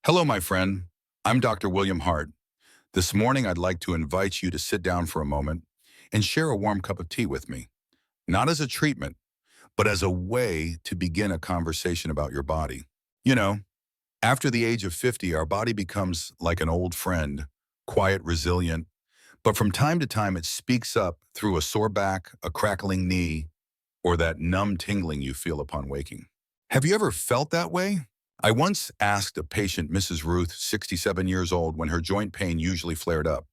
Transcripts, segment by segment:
Hello, my friend. I'm Dr. William Hart. This morning, I'd like to invite you to sit down for a moment and share a warm cup of tea with me, not as a treatment, but as a way to begin a conversation about your body. You know, after the age of 50, our body becomes like an old friend, quiet, resilient, but from time to time, it speaks up through a sore back, a crackling knee, or that numb tingling you feel upon waking. Have you ever felt that way? I once asked a patient, Mrs. Ruth, 67 years old, when her joint pain usually flared up.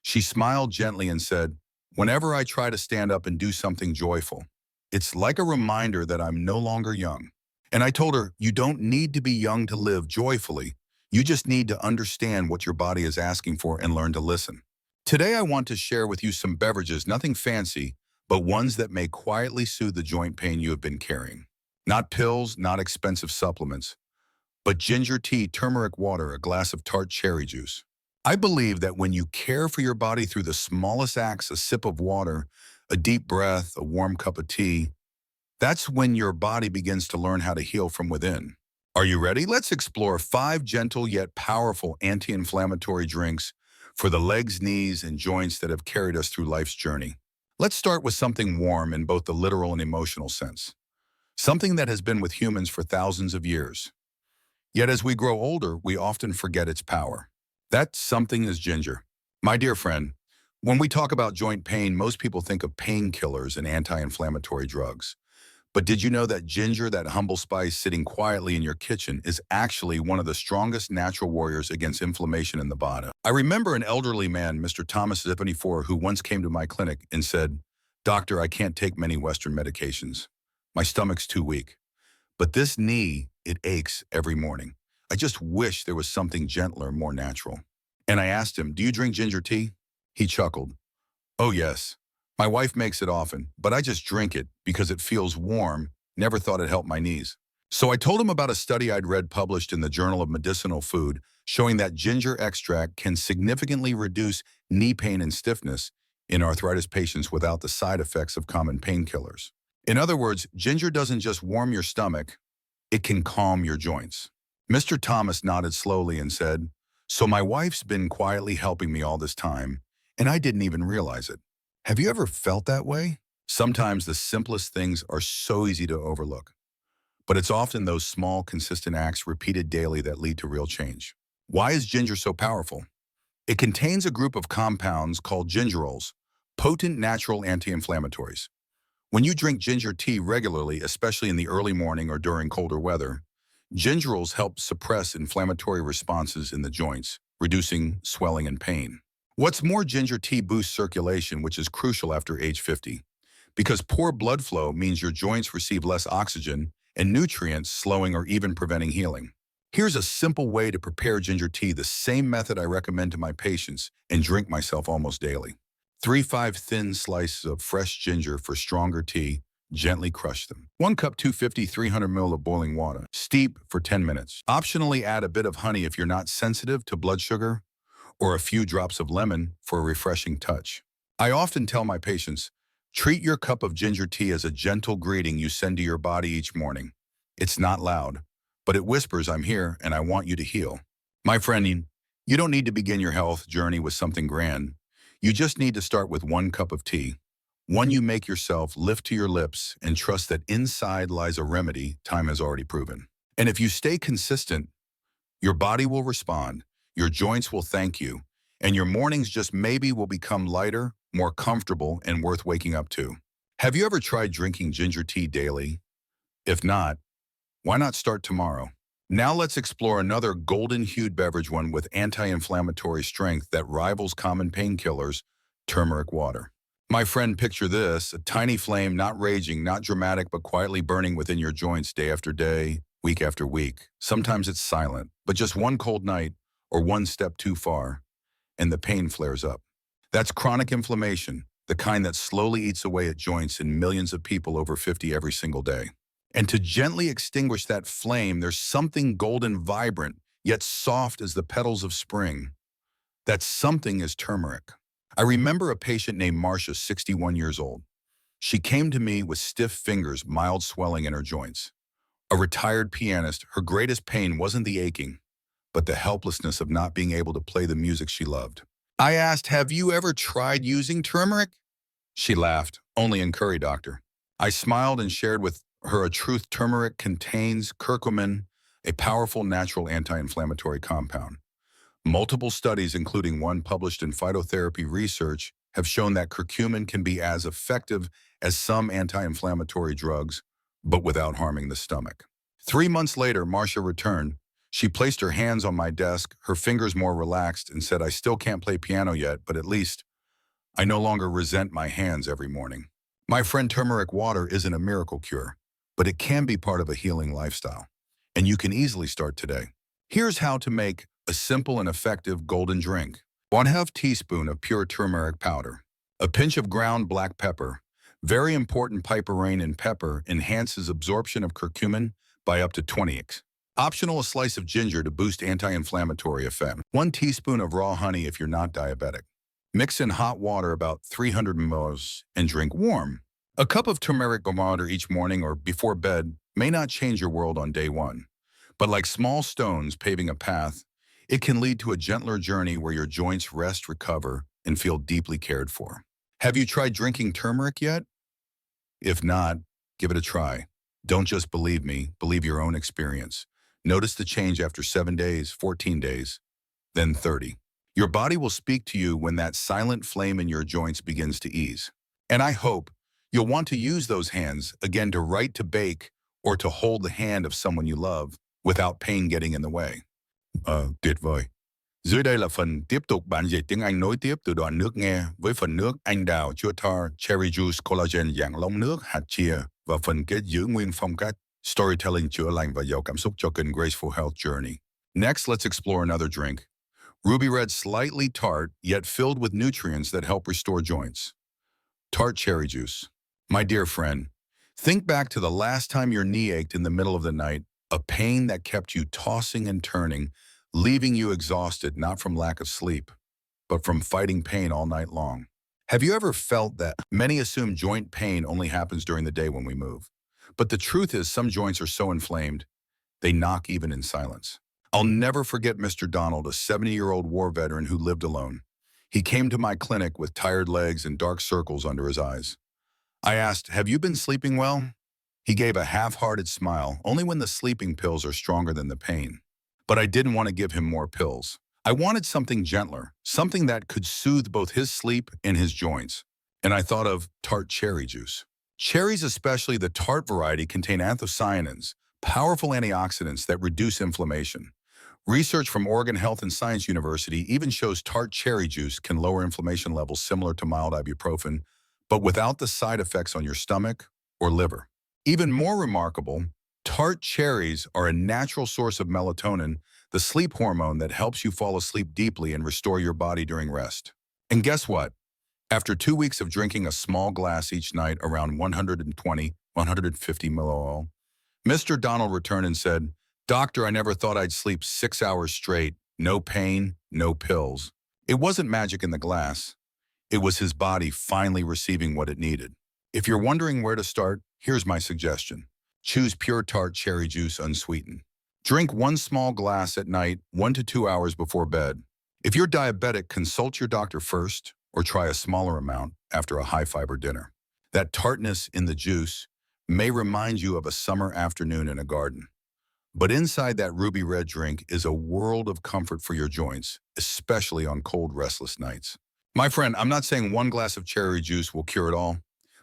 She smiled gently and said, "Whenever I try to stand up and do something joyful, it's like a reminder that I'm no longer young." And I told her, "You don't need to be young to live joyfully. You just need to understand what your body is asking for and learn to listen." Today, I want to share with you some beverages, nothing fancy, but ones that may quietly soothe the joint pain you have been carrying. Not pills, not expensive supplements, but ginger tea, turmeric water, a glass of tart cherry juice. I believe that when you care for your body through the smallest acts, a sip of water, a deep breath, a warm cup of tea, that's when your body begins to learn how to heal from within. Are you ready? Let's explore 5 gentle yet powerful anti-inflammatory drinks for the legs, knees, and joints that have carried us through life's journey. Let's start with something warm in both the literal and emotional sense. Something that has been with humans for thousands of years. Yet as we grow older, we often forget its power. That something is ginger. My dear friend, when we talk about joint pain, most people think of painkillers and anti-inflammatory drugs. But did you know that ginger, that humble spice sitting quietly in your kitchen, is actually one of the strongest natural warriors against inflammation in the body? I remember an elderly man, Mr. Thomas, 74, who once came to my clinic and said, "Doctor, I can't take many Western medications. My stomach's too weak. But this knee, it aches every morning. I just wish there was something gentler, more natural." And I asked him, "Do you drink ginger tea?" He chuckled. "Oh, yes. My wife makes it often, but I just drink it because it feels warm. Never thought it helped my knees." So I told him about a study I'd read published in the Journal of Medicinal Food showing that ginger extract can significantly reduce knee pain and stiffness in arthritis patients without the side effects of common painkillers. In other words, ginger doesn't just warm your stomach, it can calm your joints. Mr. Thomas nodded slowly and said, "So my wife's been quietly helping me all this time, and I didn't even realize it." Have you ever felt that way? Sometimes the simplest things are so easy to overlook, but it's often those small, consistent acts repeated daily that lead to real change. Why is ginger so powerful? It contains a group of compounds called gingerols, potent natural anti-inflammatories. When you drink ginger tea regularly, especially in the early morning or during colder weather, gingerols help suppress inflammatory responses in the joints, reducing swelling and pain. What's more, ginger tea boosts circulation, which is crucial after age 50, because poor blood flow means your joints receive less oxygen and nutrients, slowing or even preventing healing. Here's a simple way to prepare ginger tea, the same method I recommend to my patients and drink myself almost daily. 3-5 thin slices of fresh ginger for stronger tea. Gently crush them. 1 cup 250 300 ml of boiling water. Steep for 10 minutes. Optionally add a bit of honey if you're not sensitive to blood sugar, or a few drops of lemon for a refreshing touch. I often tell my patients, treat your cup of ginger tea as a gentle greeting you send to your body each morning. It's not loud, but it whispers, "I'm here and I want you to heal." My friend, you don't need to begin your health journey with something grand. You just need to start with 1 cup of tea. One you make yourself, lift to your lips, and trust that inside lies a remedy time has already proven. And if you stay consistent, your body will respond, your joints will thank you, and your mornings just maybe will become lighter, more comfortable, and worth waking up to. Have you ever tried drinking ginger tea daily? If not, why not start tomorrow? Now let's explore another golden-hued beverage, one with anti-inflammatory strength that rivals common painkillers, turmeric water. My friend, picture this, a tiny flame, not raging, not dramatic, but quietly burning within your joints day after day, week after week. Sometimes it's silent, but just one cold night or one step too far, and the pain flares up. That's chronic inflammation, the kind that slowly eats away at joints in millions of people over 50 every single day. And to gently extinguish that flame, there's something golden, vibrant, yet soft as the petals of spring. That something is turmeric. I remember a patient named Marcia, 61 years old. She came to me with stiff fingers, mild swelling in her joints. A retired pianist, her greatest pain wasn't the aching, but the helplessness of not being able to play the music she loved. I asked, "Have you ever tried using turmeric?" She laughed, "Only in curry, doctor." I smiled and shared with her a truth: turmeric contains curcumin, a powerful natural anti-inflammatory compound. Multiple studies, including one published in Phytotherapy Research, have shown that curcumin can be as effective as some anti-inflammatory drugs, but without harming the stomach. 3 months later, Marcia returned. She placed her hands on my desk, her fingers more relaxed, and said, "I still can't play piano yet, but at least I no longer resent my hands every morning." My friend, turmeric water isn't a miracle cure, but it can be part of a healing lifestyle, and you can easily start today. Here's how to make a simple and effective golden drink. 1/2 teaspoon of pure turmeric powder. A pinch of ground black pepper. Very important, piperine in pepper enhances absorption of curcumin by up to 20x. Optional, a slice of ginger to boost anti-inflammatory effect. 1 teaspoon of raw honey if you're not diabetic. Mix in hot water about 300 ml and drink warm. A cup of turmeric water each morning or before bed may not change your world on day one, but like small stones paving a path, it can lead to a gentler journey where your joints rest, recover, and feel deeply cared for. Have you tried drinking turmeric yet? If not, give it a try. Don't just believe me, believe your own experience. Notice the change after 7 days, 14 days, then 30. Your body will speak to you when that silent flame in your joints begins to ease. And I hope you'll want to use those hands again to write, to bake, or to hold the hand of someone you love without pain getting in the way. Tuyệt vời. Dưới đây là phần tiếp tục bạn dạy tiếng Anh nối tiếp từ đoạn nước nghe với phần nước anh đào chua tar, cherry juice, collagen dạng lóng nước, hạt chia và phần kết giữ nguyên phong cách storytelling chữa lành và giàu cảm xúc cho kênh Graceful Health Journey. Next, let's explore another drink. Ruby red, slightly tart, yet filled with nutrients that help restore joints. Tart cherry juice. My dear friend, think back to the last time your knee ached in the middle of the night, a pain that kept you tossing and turning, leaving you exhausted not from lack of sleep, but from fighting pain all night long. Have you ever felt that? Many assume joint pain only happens during the day when we move. But the truth is, some joints are so inflamed, they knock even in silence. I'll never forget Mr. Donald, a 70-year-old war veteran who lived alone. He came to my clinic with tired legs and dark circles under his eyes. I asked, "Have you been sleeping well?" He gave a half-hearted smile, only when the sleeping pills are stronger than the pain. But I didn't want to give him more pills. I wanted something gentler, something that could soothe both his sleep and his joints. And I thought of tart cherry juice. Cherries, especially the tart variety, contain anthocyanins, powerful antioxidants that reduce inflammation. Research from Oregon Health and Science University even shows tart cherry juice can lower inflammation levels similar to mild ibuprofen, but without the side effects on your stomach or liver. Even more remarkable, tart cherries are a natural source of melatonin, the sleep hormone that helps you fall asleep deeply and restore your body during rest. And guess what? After 2 weeks of drinking a small glass each night, around 120, 150 milliliters, Mr. Donald returned and said, "Doctor, I never thought I'd sleep 6 hours straight. No pain, no pills." It wasn't magic in the glass. It was his body finally receiving what it needed. If you're wondering where to start, here's my suggestion. Choose pure tart cherry juice unsweetened. Drink 1 small glass at night, 1 to 2 hours before bed. If you're diabetic, consult your doctor first or try a smaller amount after a high-fiber dinner. That tartness in the juice may remind you of a summer afternoon in a garden. But inside that ruby red drink is a world of comfort for your joints, especially on cold, restless nights. My friend, I'm not saying 1 glass of cherry juice will cure it all,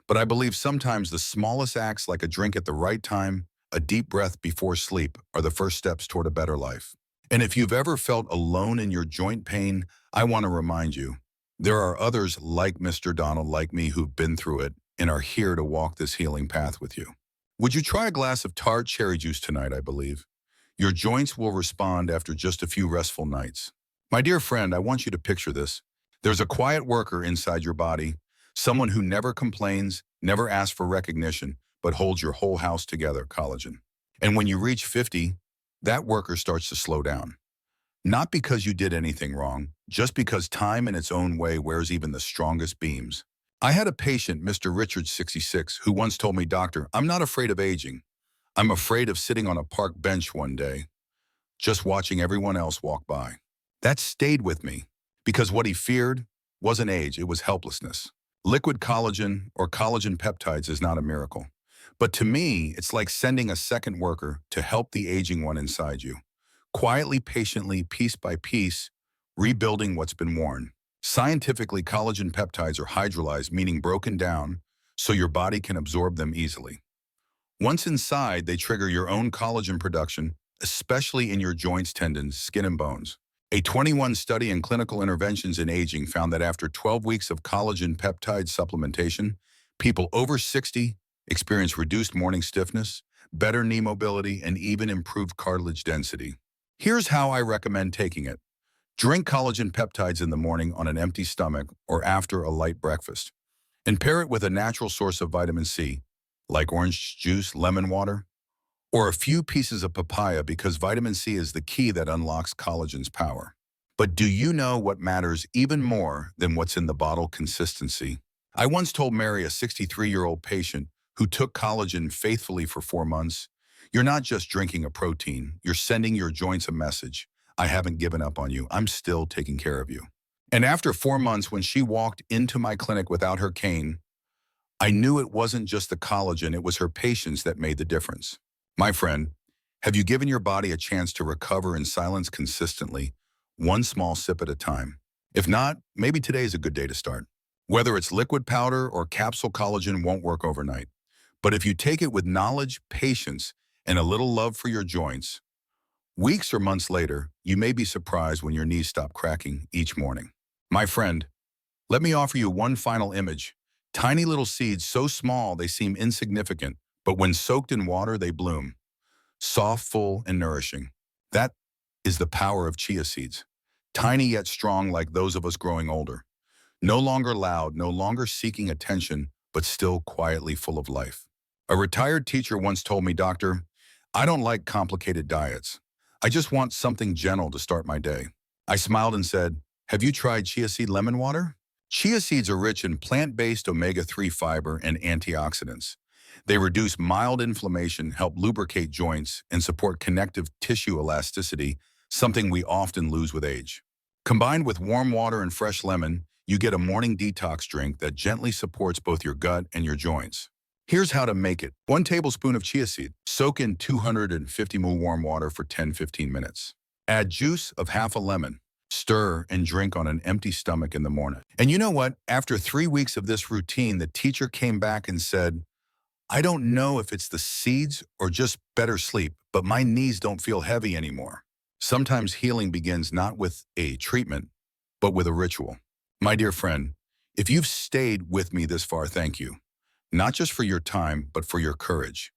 but I believe sometimes the smallest acts, like a drink at the right time, a deep breath before sleep, are the first steps toward a better life. And if you've ever felt alone in your joint pain, I want to remind you, there are others like Mr. Donald, like me, who've been through it and are here to walk this healing path with you. Would you try a glass of tart cherry juice tonight? I believe your joints will respond after just a few restful nights. My dear friend, I want you to picture this. There's a quiet worker inside your body, someone who never complains, never asks for recognition, but holds your whole house together, collagen. And when you reach 50, that worker starts to slow down. Not because you did anything wrong, just because time in its own way wears even the strongest beams. I had a patient, Mr. Richard, 66, who once told me, "Doctor, I'm not afraid of aging. I'm afraid of sitting on a park bench one day." just watching everyone else walk by. That stayed with me because what he feared wasn't age, it was helplessness. Liquid collagen or collagen peptides is not a miracle. But to me, it's like sending a second worker to help the aging one inside you. Quietly, patiently, piece by piece, rebuilding what's been worn. Scientifically, collagen peptides are hydrolyzed, meaning broken down, so your body can absorb them easily. Once inside, they trigger your own collagen production, especially in your joints, tendons, skin, and bones. A 21 study in clinical interventions in aging found that after 12 weeks of collagen peptide supplementation, people over 60 experience reduced morning stiffness, better knee mobility, and even improved cartilage density. Here's how I recommend taking it. Drink collagen peptides in the morning on an empty stomach or after a light breakfast, and pair it with a natural source of vitamin C, like orange juice, lemon water, or a few pieces of papaya because vitamin C is the key that unlocks collagen's power. But do you know what matters even more than what's in the bottle? Consistency. I once told Mary, a 63-year-old patient who took collagen faithfully for 4 months, "You're not just drinking a protein, you're sending your joints a message. I haven't given up on you. I'm still taking care of you." And after 4 months, when she walked into my clinic without her cane, I knew it wasn't just the collagen, it was her patience that made the difference. My friend, have you given your body a chance to recover in silence consistently, one small sip at a time? If not, maybe today is a good day to start. Whether it's liquid powder or capsule, collagen won't work overnight. But if you take it with knowledge, patience, and a little love for your joints, weeks or months later, you may be surprised when your knees stop cracking each morning. My friend, let me offer you one final image. Tiny little seeds, so small they seem insignificant, but when soaked in water, they bloom. Soft, full, and nourishing. That is the power of chia seeds. Tiny yet strong, like those of us growing older. No longer loud, no longer seeking attention, but still quietly full of life. A retired teacher once told me, "Doctor, I don't like complicated diets. I just want something gentle to start my day." I smiled and said, "Have you tried chia seed lemon water?" Chia seeds are rich in plant-based omega-3 fiber and antioxidants. They reduce mild inflammation, help lubricate joints, and support connective tissue elasticity, something we often lose with age. Combined with warm water and fresh lemon, you get a morning detox drink that gently supports both your gut and your joints. Here's how to make it. 1 tablespoon of chia seed. Soak in 250 ml warm water for 10-15 minutes. Add juice of half a lemon. Stir and drink on an empty stomach in the morning. And you know what? After 3 weeks of this routine, the teacher came back and said, "I don't know if it's the seeds or just better sleep, but my knees don't feel heavy anymore." Sometimes healing begins not with a treatment, but with a ritual. My dear friend, if you've stayed with me this far, thank you. Not just for your time, but for your courage.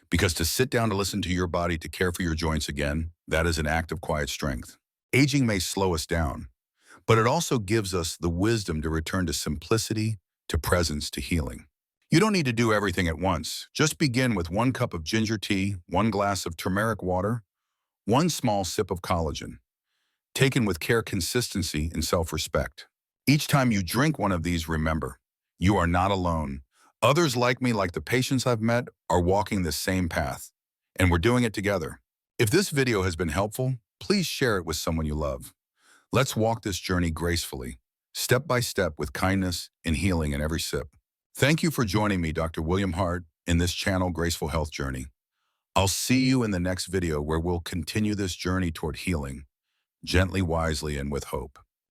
Because to sit down to listen to your body, to care for your joints again, that is an act of quiet strength. Aging may slow us down, but it also gives us the wisdom to return to simplicity, to presence, to healing. You don't need to do everything at once. Just begin with 1 cup of ginger tea, 1 glass of turmeric water, 1 small sip of collagen, taken with care, consistency, and self-respect. Each time you drink one of these, remember, you are not alone. Others like me, like the patients I've met, are walking the same path, and we're doing it together. If this video has been helpful, please share it with someone you love. Let's walk this journey gracefully, step by step, with kindness and healing in every sip. Thank you for joining me, Dr. William Hart, in this channel, Graceful Health Journey. I'll see you in the next video where we'll continue this journey toward healing, gently, wisely, and with hope.